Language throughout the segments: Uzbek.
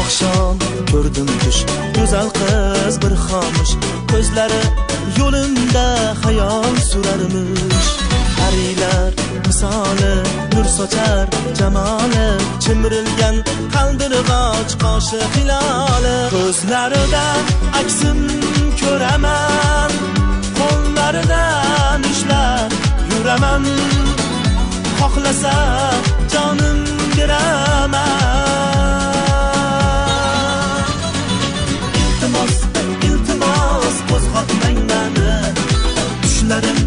oqshom ko'rdim tush, go'zal qiz bir xomush, ko'zlari yo'limda xayol surarmish. Parilar misoli nur sochar jamoli, chimirilgan qaldirg'och qoshi hiloli. Ko'zlarida aksim ko'raman, qo'llaridan ushlab yuraman, xohlasa jonim beraman. Iltimos, iltimos qo'zg'otmang mani, tushlarim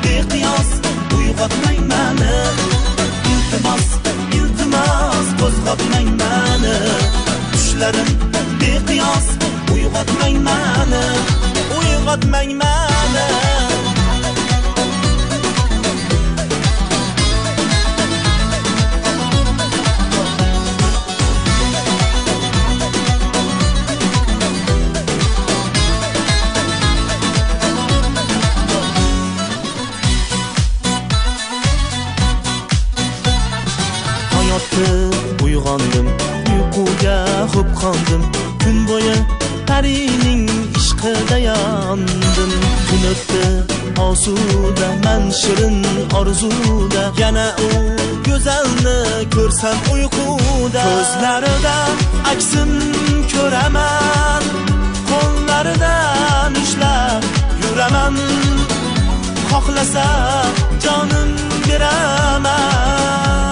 beqiyos uyg'otmang mani. Iltimos, iltimos qo'zg'otmang mani, tushlarim beqiyos uyg'otmang mani, uyg'otmang mani. Uyg'ondim, uyquga xo'p qondim, kun bo'yi parining ishqida yondim. Kun o'tdi osuda, man shirin orzuda, yana u go'zalni ko'rsam uyquda. Ko'zlarida aksim ko'raman, qo'llaridan ushlab yuraman, xohlasa jonim beraman.